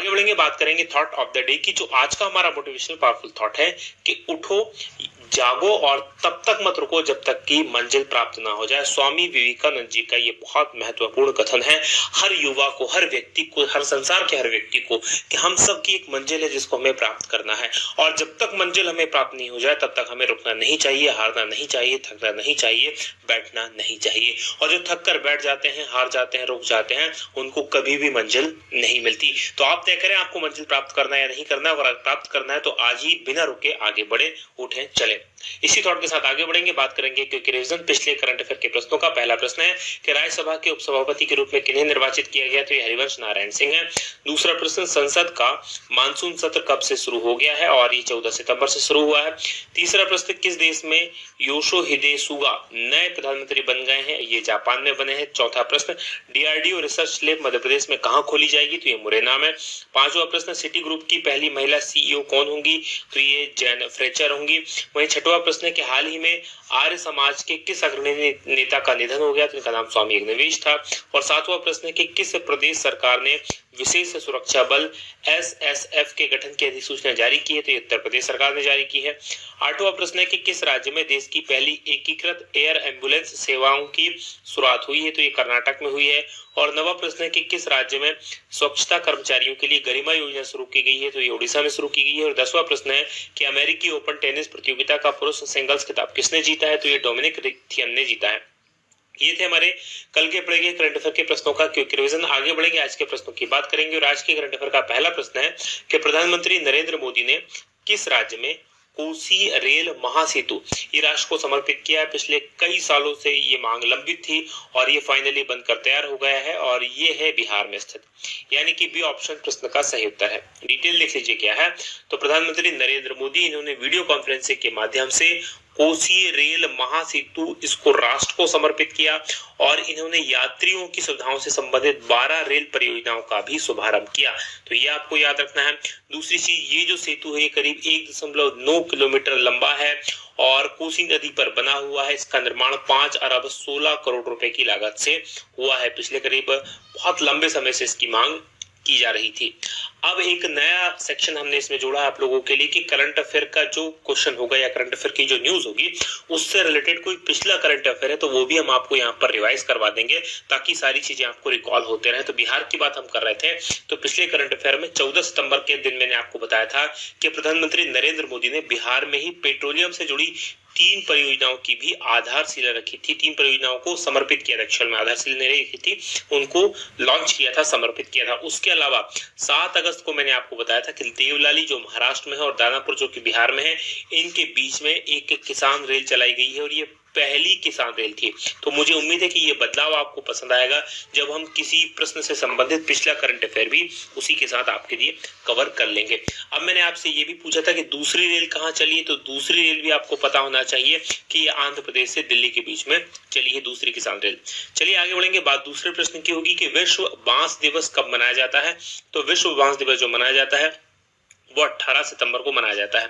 आगे बढ़ेंगे, बात करेंगे थॉट ऑफ द डे की। जो आज का हमारा मोटिवेशनल पावरफुल थॉट है कि उठो, जागो और तब तक मत रुको जब तक कि मंजिल प्राप्त ना हो जाए। स्वामी विवेकानंद जी का ये बहुत महत्वपूर्ण कथन है हर युवा को, हर व्यक्ति को, हर संसार के हर व्यक्ति को, कि हम सब की एक मंजिल है जिसको हमें प्राप्त करना है, और जब तक मंजिल हमें प्राप्त नहीं हो जाए तब तक हमें रुकना नहीं चाहिए, हारना नहीं चाहिए, थकना नहीं चाहिए, बैठना नहीं चाहिए। और जो थक कर बैठ जाते हैं, हार जाते हैं, रुक जाते हैं, उनको कभी भी मंजिल नहीं मिलती। तो आप तय करें आपको मंजिल प्राप्त करना है या नहीं करना है। अगर प्राप्त करना है तो आज ही बिना रुके आगे बढ़े, उठें, चले। इसी थॉट के साथ आगे बढ़ेंगे, बात करेंगे क्योंकि रिवीजन पिछले करंट अफेयर के प्रश्नों का। पहला प्रश्न है कि राज्यसभा के उपसभापति के रूप में किन्हें निर्वाचित किया गया, तो ये हरिवंश नारायण सिंह है। दूसरा प्रश्न, संसद का मानसून सत्र कब से शुरू हो गया है, और ये 14 सितंबर से शुरू हुआ है। तीसरा प्रश्न, किस देश में योशिहिदे सुगा नए प्रधानमंत्री बन गए हैं, ये जापान में बने हैं। चौथा प्रश्न, DRDO research lab Madhya Pradesh में कहां खोली जाएगी, तो ये मुरैना में। पांचवा प्रश्न, सिटी ग्रुप की पहली महिला सीईओ कौन होंगी, तो ये जैन फ्रेचर होंगी। वहीं छठवां प्रश्न है कि हाल ही में आर्य समाज के किस अग्रणी नेता का निधन हो गया, तो इनका नाम स्वामी अग्निवेश था। और सातवां प्रश्न है कि किस प्रदेश सरकार ने विशेष सुरक्षा बल एसएसएफ के गठन की अधिसूचना जारी की है, तो उत्तर प्रदेश सरकार ने जारी की है। आठवां प्रश्न है कि किस राज्य में देश की पहली एकीकृत एयर एम्बुलेंस सेवाओं की शुरुआत हुई है, तो ये कर्नाटक में हुई है। और नवा प्रश्न है कि किस राज्य में स्वच्छता कर्मचारियों के लिए गरिमा योजना शुरू की गई है, तो ये ओडिशा में शुरू की गई है। और 10वां प्रश्न है कि अमेरिकी ओपन टेनिस प्रतियोगिता का पुरुष सिंगल्स खिताब किसने जीता है, तो ये डोमिनिक थियम ने जीता है। ये थे हमारे कल के पढ़े गए करंट अफेयर के प्रश्नों का क्विक रिवीजन। आगे बढ़ेंगे, आज के प्रश्नों की बात करेंगे। और आज के करंट अफेयर का पहला प्रश्न है कि प्रधानमंत्री नरेंद्र मोदी ने किस राज्य में कोसी रेल महासेतु ये राष्ट्र को समर्पित किया है। पिछले कई सालों से ये मांग लंबित थी और ये फाइनली बनकर तैयार हो गया है, और ये है बिहार में स्थित, यानी कि बी ऑप्शन प्रश्न का सही उत्तर है। डिटेल देख लीजिए क्या है। तो प्रधानमंत्री नरेंद्र मोदी इन्होंने वीडियो कॉन्फ्रेंसिंग के माध्यम से कोसी रेल महासेतु इसको राष्ट्र को समर्पित किया, और इन्होंने यात्रियों की सुविधाओं से संबंधित 12 रेल परियोजनाओं का भी शुभारंभ किया। तो ये आपको याद रखना है। दूसरी चीज, ये जो सेतु है करीब 1.9 किलोमीटर लंबा है और कोसी नदी पर बना हुआ है। इसका निर्माण 5 अरब 16 करोड़ रुपए की लागत से हुआ है। पिछले करीब बहुत लंबे समय से इसकी मांग की जा रही थी। अब एक नया सेक्शन हमने इसमें जोड़ा आप लोगों के लिए कि करंट अफेयर का जो क्वेश्चन होगा या करंट अफेयर की जो न्यूज होगी उससे रिलेटेड कोई पिछला करंट अफेयर है तो वो भी हम आपको यहाँ पर रिवाइज करवा देंगे ताकि सारी चीजें आपको रिकॉल होते रहे। तो बिहार की बात हम कर रहे थे, तो पिछले करंट अफेयर में 14 सितंबर के दिन मैंने आपको बताया था कि प्रधानमंत्री नरेंद्र मोदी ने बिहार में ही पेट्रोलियम से जुड़ी 3 परियोजनाओं की भी आधारशिला रखी थी। 3 परियोजनाओं को समर्पित किया था, एक्चुअल में आधारशिला नहीं रखी थी, उनको लॉन्च किया था, समर्पित किया था। उसके अलावा 7 अगस्त को मैंने आपको बताया था कि देवलाली जो महाराष्ट्र में है और दानापुर जो कि बिहार में है, इनके बीच में एक किसान रेल चलाई गई है और ये पहली किसान रेल थी। तो मुझे उम्मीद है कि ये बदलाव आपको पसंद आएगा जब हम किसी प्रश्न से संबंधित पिछला करंट अफेयर भी उसी के साथ आपके लिए कवर कर लेंगे। अब मैंने आपसे ये भी पूछा था कि दूसरी रेल कहाँ चली है, तो दूसरी रेल भी आपको पता होना चाहिए कि ये आंध्र प्रदेश से दिल्ली के बीच में चली है दूसरी किसान रेल। चलिए आगे बढ़ेंगे। बात दूसरे प्रश्न की होगी कि विश्व बांस दिवस कब मनाया जाता है। तो विश्व बांस दिवस जो मनाया जाता है वो 18 सितंबर को मनाया जाता है,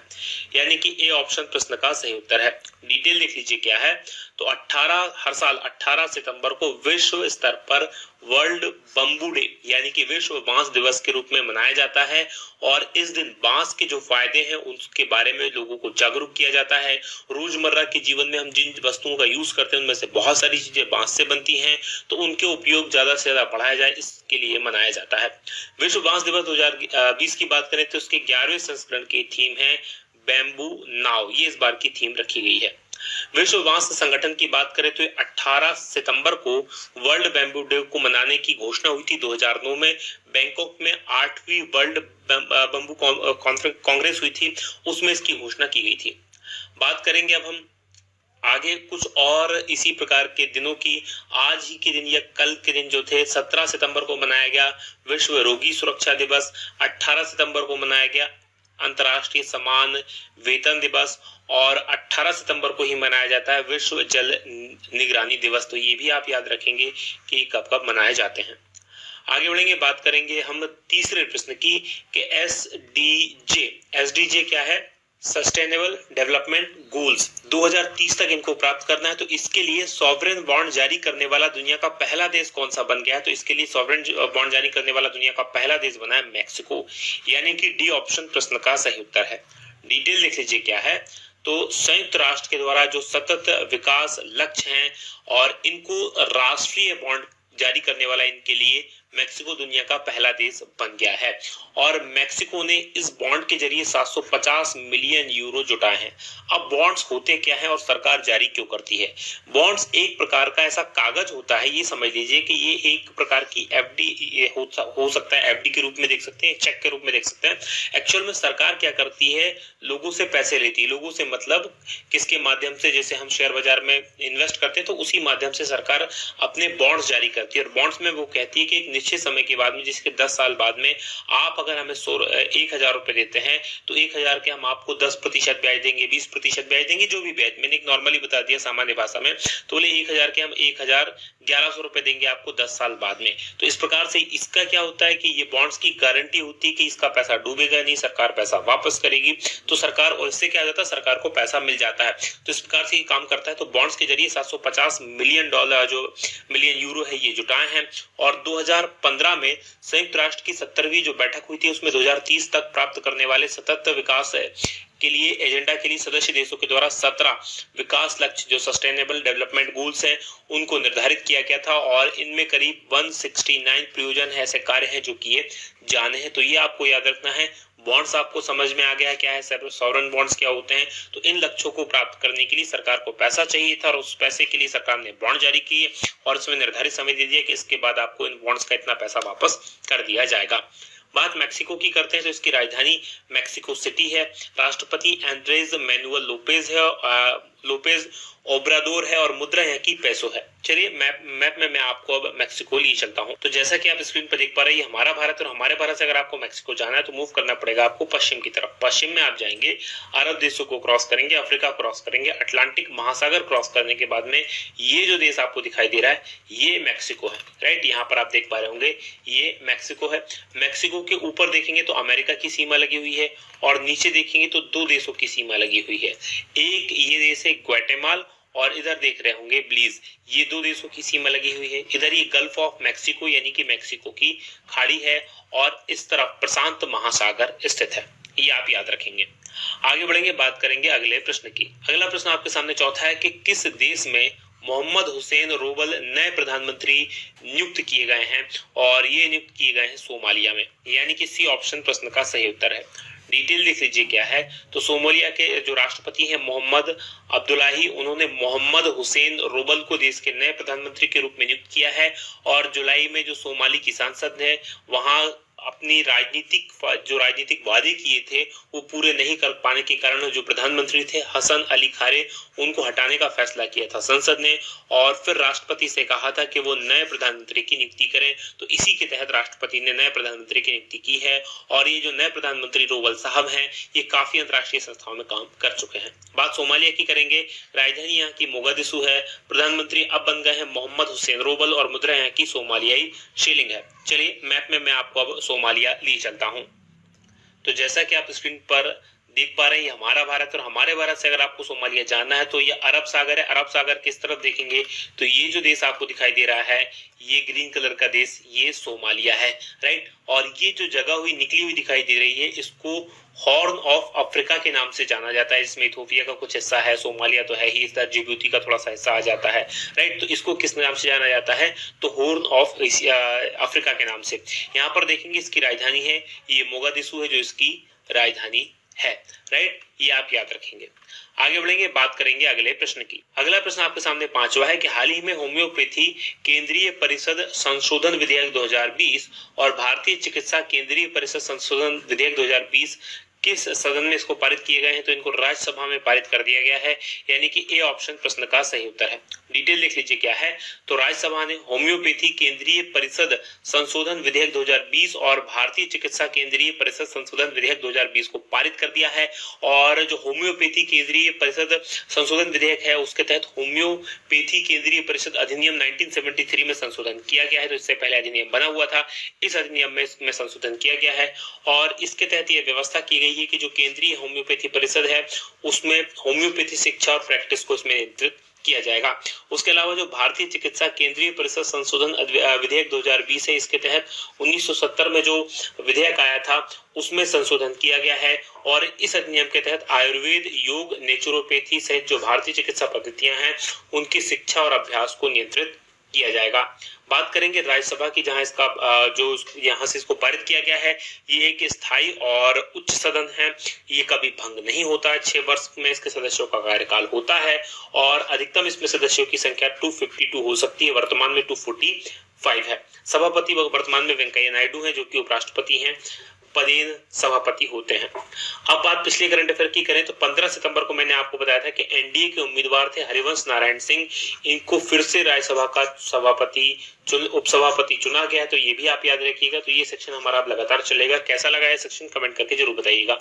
यानी कि ए ऑप्शन प्रश्न का सही उत्तर है। डिटेल देख लीजिए क्या है। तो हर साल 18 सितंबर को विश्व स्तर पर वर्ल्ड बम्बू डे यानी कि विश्व बांस दिवस के रूप में मनाया जाता है, और इस दिन बांस के जो फायदे हैं उसके बारे में लोगों को जागरूक किया जाता है। रोजमर्रा के जीवन में हम जिन वस्तुओं का यूज करते हैं उनमें से बहुत सारी चीजें बांस से बनती हैं, तो उनके उपयोग ज्यादा से ज्यादा बढ़ाया जाए इसके लिए मनाया जाता है। विश्व बांस दिवस 2020 की बात करें तो इसके 11वें संस्करण की थीम है बैम्बू नाव, ये इस बार की थीम रखी गई है। विश्व बांस संगठन की बात करें तो 18 सितंबर को वर्ल्ड बैम्बू डे को मनाने की घोषणा हुई थी। 2009 में बैंकॉक में 8वीं वर्ल्ड बम्बू कांग्रेस हुई थी, उसमें इसकी घोषणा की गई थी। बात करेंगे अब हम आगे कुछ और इसी प्रकार के दिनों की। आज ही के दिन या कल के दिन जो थे 17 सितंबर को मनाया गया विश्व रोगी सुरक्षा दिवस, 18 सितंबर को मनाया गया अंतर्राष्ट्रीय समान वेतन दिवस, और 18 सितंबर को ही मनाया जाता है विश्व जल निगरानी दिवस। तो ये भी आप याद रखेंगे कि कब कब मनाए जाते हैं। आगे बढ़ेंगे, बात करेंगे हम तीसरे प्रश्न की कि एसडीजे क्या है। सस्टेनेबल डेवलपमेंट गोल्स 2030 तक इनको प्राप्त करना है। तो इसके लिए सॉवरेन बॉन्ड जारी करने वाला दुनिया का पहला देश कौन सा बन गया है? तो इसके लिए सॉवरेन बॉन्ड जारी करने वाला दुनिया का पहला देश बना है मैक्सिको, यानी कि डी ऑप्शन प्रश्न का सही उत्तर है। डिटेल देख लीजिए क्या है। तो संयुक्त राष्ट्र के द्वारा जो सतत विकास लक्ष्य हैं और इनको राष्ट्रीय बॉन्ड जारी करने वाला इनके लिए मैक्सिको दुनिया का पहला देश बन गया है। और मैक्सिको ने इस बॉन्ड के जरिए 750 मिलियन यूरो जुटाए हैं। अब बॉन्ड्स होते क्या हैं और सरकार जारी क्यों करती है? बॉन्ड्स एक प्रकार का ऐसा कागज होता है, ये समझ लीजिए कि ये एक प्रकार की एफडी हो सकता है, एफडी के रूप में देख सकते हैं, चेक के रूप में देख सकते हैं। एक्चुअल में सरकार क्या करती है, लोगों से पैसे लेती है। लोगों से मतलब किसके माध्यम से? जैसे हम शेयर बाजार में इन्वेस्ट करते हैं तो उसी माध्यम से सरकार अपने बॉन्ड्स जारी करती है। और बॉन्ड्स में वो कहती है कि एक निश्चित समय के बाद में, जिसके 10 साल बाद में आप अगर हमें 1,000 रुपए देते हैं तो 1,000 के हम आपको 10% ब्याज देंगे, 20% ब्याज देंगे, जो भी ब्याज। मैंने एक नॉर्मली बता दिया सामान्य भाषा में। तो बोले 1,000 के हम 1,1100 रुपए देंगे आपको 10 साल बाद में। तो इस प्रकार से इसका क्या होता है कि ये बॉन्ड्स की गारंटी होती है कि इसका पैसा डूबेगा नहीं, सरकार पैसा वापस करेगी। तो सरकार, और इससे क्या जाता है, सरकार को पैसा मिल जाता है। तो इस प्रकार से ये काम करता है। तो बॉन्ड्स के जरिए 750 मिलियन डॉलर जो मिलियन यूरो है ये जुटाए हैं। और 2015 में संयुक्त राष्ट्र की 70वीं जो बैठक हुई थी उसमें 2030 तक प्राप्त करने वाले सतत विकास के लिए एजेंडा के लिए सदस्य देशों के द्वारा 17 विकास लक्ष्य जो सस्टेनेबल डेवलपमेंट गोल्स हैं उनको निर्धारित किया गया था। और इनमें करीब 169 प्रयोजन है, ऐसे कार्य हैं जो किए जाने हैं। तो ये आपको याद रखना है। बॉन्ड्स आपको समझ में आ गया है क्या है, सॉवरेन बॉन्ड्स क्या होते हैं। तो इन लक्ष्यों को प्राप्त करने के लिए सरकार को पैसा चाहिए था और उस पैसे के लिए सरकार ने बॉन्ड जारी किए और इसमें निर्धारित समय दे दिया कि इसके बाद आपको इन बॉन्ड्स का इतना पैसा वापस कर दिया जाएगा। बात मैक्सिको की करते हैं तो इसकी राजधानी मैक्सिको सिटी है। राष्ट्रपति एंड्रेज मैनुअल लोपेज ओब्राडोर है और मुद्रा यहाँ की पेसो है। चलिए मैप में मैं आपको अब मैक्सिको लिए चलता हूँ। तो जैसा कि आप स्क्रीन पर देख पा रहे हैं हमारा भारत, और हमारे भारत से अगर आपको मैक्सिको जाना है तो मूव करना पड़ेगा आपको पश्चिम की तरफ। पश्चिम में आप जाएंगे, अरब देशों को क्रॉस करेंगे, अफ्रीका क्रॉस करेंगे, अटलांटिक महासागर क्रॉस करने के बाद में ये जो देश आपको दिखाई दे रहा है ये मैक्सिको है। राइट, यहाँ पर आप देख पा रहे होंगे ये मैक्सिको है। मैक्सिको के ऊपर देखेंगे तो अमेरिका की सीमा लगी हुई है और नीचे देखेंगे तो दो देशों की सीमा लगी हुई है। एक ये देश है ग्वाटेमाला और इधर देख रहे होंगे ब्लीज, ये दो देशों की सीमा लगी हुई है। इधर ये गल्फ ऑफ मैक्सिको यानी कि मैक्सिको की खाड़ी है और इस तरफ प्रशांत महासागर स्थित है। ये आप याद रखेंगे। आगे बढ़ेंगे, बात करेंगे अगले प्रश्न की। अगला प्रश्न आपके सामने चौथा है कि किस देश में मोहम्मद हुसैन रोबल नए प्रधानमंत्री नियुक्त किए गए हैं? और ये नियुक्त किए गए हैं सोमालिया में, यानी कि सी ऑप्शन प्रश्न का सही उत्तर है। डिटेल देख लीजिए क्या है। तो सोमालिया के जो राष्ट्रपति हैं मोहम्मद अब्दुल्लाही, उन्होंने मोहम्मद हुसैन रोबल को देश के नए प्रधानमंत्री के रूप में नियुक्त किया है। और जुलाई में जो सोमाली की संसद है वहां अपनी राजनीतिक वादे किए थे वो पूरे नहीं कर पाने के कारण जो प्रधानमंत्री थे हसन अली खारे, उनको हटाने का फैसला किया था संसद ने। और फिर राष्ट्रपति से कहा था कि वो नए प्रधानमंत्री की नियुक्ति करें। तो इसी के तहत राष्ट्रपति ने नए प्रधानमंत्री की नियुक्ति की है। और ये जो नए प्रधानमंत्री रोबल साहब हैं ये काफी अंतर्राष्ट्रीय संस्थाओं में काम कर चुके हैं। बात सोमालिया की करेंगे। राजधानी यहाँ की मोगादिशु है। प्रधानमंत्री अब बन गए हैं मोहम्मद हुसैन रोबल और मुद्रा यहाँ की सोमालियाई शिलिंग है। चलिए मैप में मैं आपको अब सोमालिया लिए चलता हूं। तो जैसा कि आप स्क्रीन पर देख पा रहे हैं हमारा भारत, और हमारे भारत से अगर आपको सोमालिया जानना है तो ये अरब सागर है। अरब सागर किस तरफ देखेंगे तो ये जो देश आपको दिखाई दे रहा है ये ग्रीन कलर का देश ये सोमालिया है। राइट, और ये जो जगह हुई निकली हुई दिखाई दे रही है इसको हॉर्न ऑफ अफ्रीका के नाम से जाना जाता है। इसमें इथोपिया का कुछ हिस्सा है, सोमालिया तो है ही, इस तरह जिबूती का थोड़ा सा हिस्सा आ जाता है। राइट, तो इसको किस नाम से जाना जाता है तो हॉर्न ऑफ अफ्रीका के नाम से। यहाँ पर देखेंगे इसकी राजधानी है ये मोगादिशु है जो इसकी राजधानी है। राइट, ये आप याद रखेंगे। आगे बढ़ेंगे, बात करेंगे अगले प्रश्न की। अगला प्रश्न आपके सामने पांचवा है कि हाल ही में होम्योपैथी केंद्रीय परिषद संशोधन विधेयक 2020 और भारतीय चिकित्सा केंद्रीय परिषद संशोधन विधेयक 2020 किस सदन में इसको पारित किए गए हैं? तो इनको राज्यसभा में पारित कर दिया गया है, यानी कि ए ऑप्शन प्रश्न का सही उत्तर है। डिटेल देख लीजिए क्या है। तो राज्यसभा ने होम्योपैथी केंद्रीय परिषद संशोधन विधेयक 2020 और भारतीय चिकित्सा केंद्रीय परिषद संशोधन विधेयक 2020 को पारित कर दिया है। और जो होम्योपैथी केंद्रीय परिषद संशोधन विधेयक है उसके तहत होम्योपैथी केंद्रीय परिषद अधिनियम 1973 में संशोधन किया गया है। तो इससे पहले अधिनियम बना हुआ था, इस अधिनियम में संशोधन किया गया है और इसके तहत यह व्यवस्था की गई यही है कि जो केंद्रीय होम्योपैथी परिषद है उसमें होम्योपैथी शिक्षा और प्रैक्टिस को इसमें नियंत्रित किया जाएगा। उसके अलावा जो भारतीय चिकित्सा केंद्रीय परिषद संशोधन विधेयक 2020 है, इसके तहत 1970 में जो विधेयक आया था उसमें संशोधन किया गया है और इस अधिनियम के तहत आयुर्वेद, योग, नेचुरोपैथी सहित जो भारतीय चिकित्सा पद्धतियां हैं उनकी शिक्षा और अभ्यास को नियंत्रित किया जाएगा। बात करेंगे राज्यसभा की, जहां इसका जो यहां से इसको पारित किया गया है, ये एक स्थायी और उच्च सदन है, ये कभी भंग नहीं होता है। 6 वर्ष में इसके सदस्यों का कार्यकाल होता है और अधिकतम इसमें सदस्यों की संख्या 252 हो सकती है, वर्तमान में 245 है। सभापति वर्तमान में वेंकैया नायडू हैं जो कि उपराष्ट्रपति हैं, पदेन सभापति होते हैं। अब बात पिछले करंट अफेयर की करें तो 15 सितंबर को मैंने आपको बताया था कि एनडीए के उम्मीदवार थे हरिवंश नारायण सिंह, इनको फिर से राज्यसभा का सभापति उपसभापति चुना गया, तो ये भी आप याद रखिएगा। तो ये सेक्शन हमारा अब लगातार चलेगा। कैसा लगा ये सेक्शन कमेंट करके जरूर बताइएगा।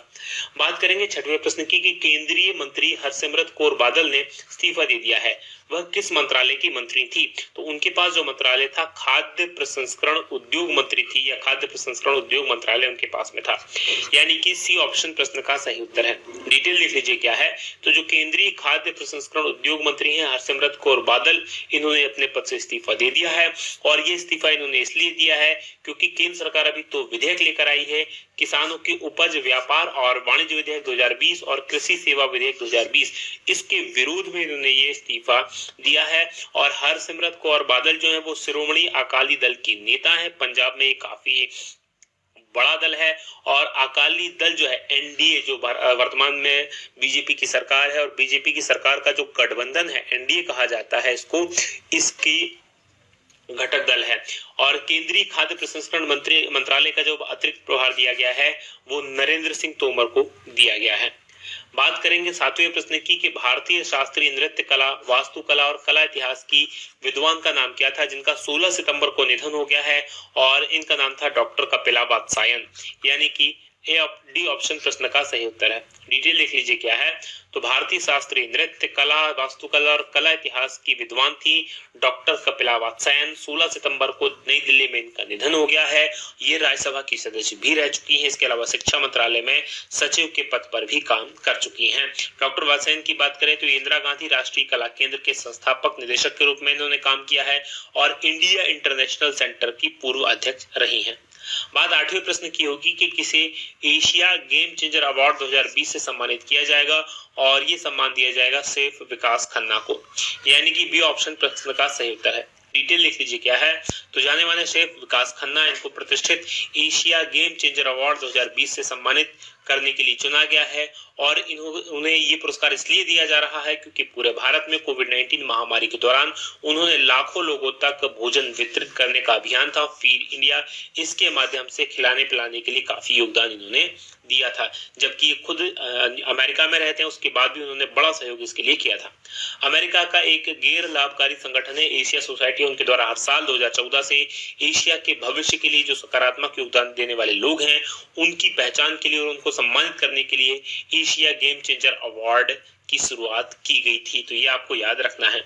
बात करेंगे 6वें प्रश्न की कि केंद्रीय मंत्री हरसिमरत कौर बादल ने इस्तीफा दे दिया है, वह किस मंत्रालय की मंत्री थी? तो उनके पास जो मंत्रालय था खाद्य प्रसंस्करण उद्योग मंत्री थी, या खाद्य प्रसंस्करण उद्योग मंत्रालय उनके पास में था, यानी कि सी ऑप्शन प्रश्न का सही उत्तर है। डिटेल लिख लीजिए क्या है। तो जो केंद्रीय खाद्य प्रसंस्करण उद्योग मंत्री हैं हरसिमरत कौर बादल, इन्होंने अपने पद से इस्तीफा दे दिया है और ये इस्तीफा इन्होंने इसलिए दिया है क्योंकि केंद्र सरकार अभी तो विधेयक लेकर आई है, किसानों की उपज, व्यापार और वाणिज्य विधेयक 2020 और कृषि सेवा विधेयक 2020, इसके विरोध में इन्होंने ये इस्तीफा दिया है। और हरसिमरत कौर बादल जो है वो शिरोमणि अकाली दल की नेता है, पंजाब में काफी बड़ा दल है और अकाली दल जो है एनडीए जो वर्तमान में बीजेपी की सरकार है और बीजेपी की सरकार का जो गठबंधन है एनडीए कहा जाता है इसको, इसकी घटक दल है। और केंद्रीय खाद्य प्रसंस्करण मंत्रालय का जो अतिरिक्त प्रभार दिया गया है वो नरेंद्र सिंह तोमर को दिया गया है। बात करेंगे 7वें प्रश्न की कि भारतीय शास्त्रीय नृत्य कला, वास्तुकला और कला इतिहास की विद्वान का नाम क्या था जिनका 16 सितंबर को निधन हो गया है? और इनका नाम था डॉक्टर कपिला वात्स्यायन, यानी कि डी ऑप्शन प्रश्न का सही उत्तर है। डिटेल लिख लीजिए क्या है। तो भारतीय शास्त्रीय नृत्य कला, वास्तुकला और कला इतिहास की विद्वान थी डॉक्टर कपिला वात्स्यायन। 16 सितंबर को नई दिल्ली में इनका निधन हो गया है। ये राज्यसभा की सदस्य भी रह चुकी हैं, इसके अलावा शिक्षा मंत्रालय में सचिव के पद पर भी काम कर चुकी हैं। डॉक्टर वात्स्यायन की बात करें तो इंदिरा गांधी राष्ट्रीय कला केंद्र के संस्थापक निदेशक के रूप में इन्होंने काम किया है और इंडिया इंटरनेशनल सेंटर की पूर्व अध्यक्ष रही हैं। बात 8वें प्रश्न की होगी कि किसे एशिया गेम चेंजर अवार्ड 2020 से सम्मानित किया जाएगा? और ये सम्मान दिया जाएगा सैफ विकास खन्ना को, यानी कि बी ऑप्शन प्रश्न का सही उत्तर है। डिटेल लिख लीजिए क्या है। तो जाने माने सैफ विकास खन्ना, इनको प्रतिष्ठित एशिया गेम चेंजर अवार्ड 2020 से सम्मानित करने के लिए चुना गया है और उन्हें ये पुरस्कार इसलिए दिया जा रहा है क्योंकि पूरे भारत में कोविड-19 महामारी के दौरान उन्होंने लाखों लोगों तक भोजन वितरित करने का अभियान था फीड इंडिया, इसके माध्यम से खिलाने पिलाने के लिए काफी योगदान इन्होंने दिया था। जबकि ये खुद अमेरिका में रहते हैं, उसके बाद भी उन्होंने बड़ा सहयोग इसके लिए किया था। अमेरिका का एक गैर लाभकारी संगठन है एशिया सोसाइटी, उनके द्वारा हर साल 2014 से एशिया के भविष्य के लिए जो सकारात्मक योगदान देने वाले लोग हैं उनकी पहचान के लिए और उनको सम्मानित करने के लिए एशिया गेम चेंजर अवार्ड की शुरुआत की गई थी। तो ये आपको याद रखना है।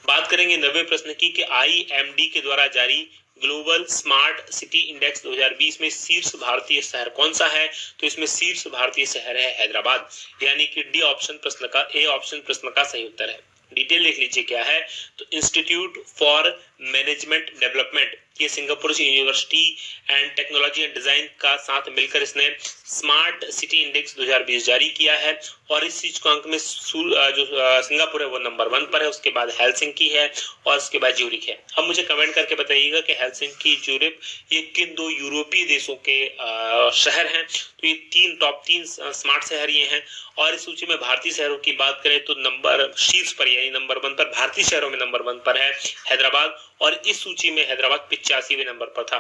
बात करेंगे 90वें प्रश्न की कि IMD के द्वारा जारी ग्लोबल स्मार्ट सिटी इंडेक्स 2020 में शीर्ष भारतीय शहर कौन सा है? तो इसमें शीर्ष भारतीय शहर है हैदराबाद, यानी कि डी ऑप्शन प्रश्न का ए ऑप्शन प्रश्न का सही उत्तर है। डिटेल लिख लीजिए क्या है। तो इंस्टीट्यूट फॉर मैनेजमेंट डेवलपमेंट, ये Singapore university and technology and design का साथ मिलकर इसने स्मार्ट सिटी इंडेक्स 2020 जारी किया है और इस सूचकांक में जो सिंगापुर है वो नंबर 1 पर है, उसके बाद हेलसिंकी है और उसके बाद ज्यूरिख है। अब मुझे कमेंट करके बताइएगा कि हेलसिंकी, ज्यूरिख ये किन 2 यूरोपीय देशों के शहर हैं। तो ये टॉप 3 स्मार्ट शहर ये हैं। और इस सूची में भारतीय शहरों की बात करें तो नंबर शीर्ष पर यानी नंबर 1 पर भारतीय शहरों में नंबर 1 पर है हैदराबाद, और इस सूची में हैदराबाद 85वें नंबर पर था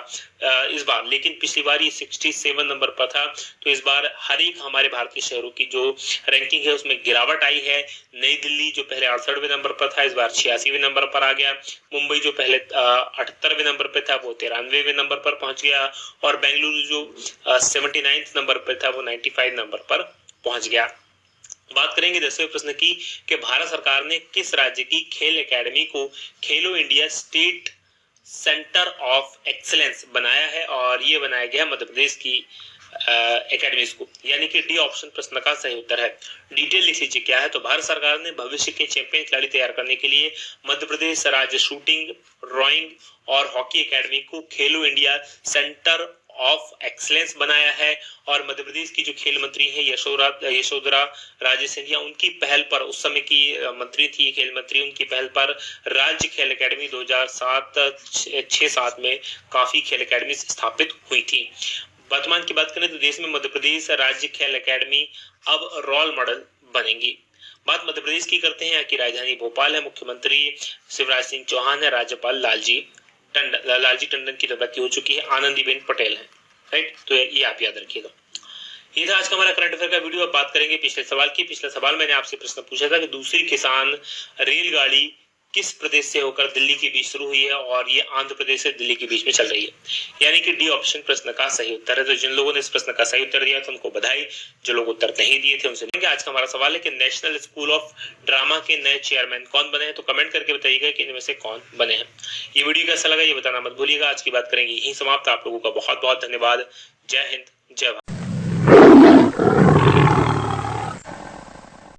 इस बार, लेकिन पिछली बार ये 67 नंबर पर था। तो इस बार हर एक हमारे भारतीय शहरों की जो रैंकिंग है उसमें गिरावट आई है। नई दिल्ली जो पहले 68वें नंबर पर था इस बार 86वें नंबर पर आ गया। मुंबई जो पहले 78वें नंबर पर था वो 93वें नंबर पर पहुंच गया और बेंगलुरु जो 79 नंबर पर था वो 95 नंबर पर पहुंच गया। बात करेंगे 10वें प्रश्न की कि भारत सरकार ने किस राज्य की खेल एकेडमी को खेलो India state centre of excellence बनाया है? और ये बनाया गया मध्य प्रदेश की एकेडमीज को, यानी कि डी ऑप्शन प्रश्न का सही उत्तर है। डिटेल लिख लीजिए क्या है। तो भारत सरकार ने भविष्य के चैंपियन खिलाड़ी तैयार करने के लिए मध्य प्रदेश राज्य शूटिंग, रोइंग और हॉकी एकेडमी को खेलो इंडिया सेंटर ऑफ एक्सीलेंस बनाया है। और मध्य प्रदेश की जो खेल मंत्री है यशोधरा राजे सिंधिया, उनकी पहल पर, उस समय की मंत्री थी खेल मंत्री, उनकी पहल पर राज्य खेल एकेडमी 2006-7 में काफी खेल एकेडमी स्थापित हुई थी। वर्तमान की बात करें तो देश में मध्य प्रदेश राज्य खेल एकेडमी अब रोल मॉडल बनेंगी। बात मध्य प्रदेश की करते हैं। यहाँ की राजधानी भोपाल है, मुख्यमंत्री शिवराज सिंह चौहान है, राज्यपाल लालजी टंडन की तबीयत हो चुकी है, आनंदीबेन पटेल है। राइट, तो ये आप याद रखिएगा। ये था आज का हमारा करंट अफेयर का वीडियो। अब बात करेंगे पिछले सवाल की। पिछले सवाल मैंने आपसे प्रश्न पूछा था कि दूसरी किसान रेलगाड़ी किस प्रदेश से होकर दिल्ली के बीच शुरू हुई है, और ये आंध्र प्रदेश से दिल्ली के बीच में चल रही है, यानी कि डी ऑप्शन प्रश्न का सही उत्तर है। तो जिन लोगों ने इस प्रश्न का सही उत्तर दिया था उनको बधाई, जो लोग उत्तर नहीं दिए थे उनसे नहीं। आज का हमारा सवाल है कि नेशनल स्कूल ऑफ ड्रामा के नए चेयरमैन कौन बने हैं, तो कमेंट करके बताइएगा कि इनमें से कौन बने हैं। ये वीडियो कैसा लगा ये बताना मत भूलिएगा। आज की बात करेंगे यही समाप्त। आप लोगों का बहुत बहुत धन्यवाद। जय हिंद, जय भारत।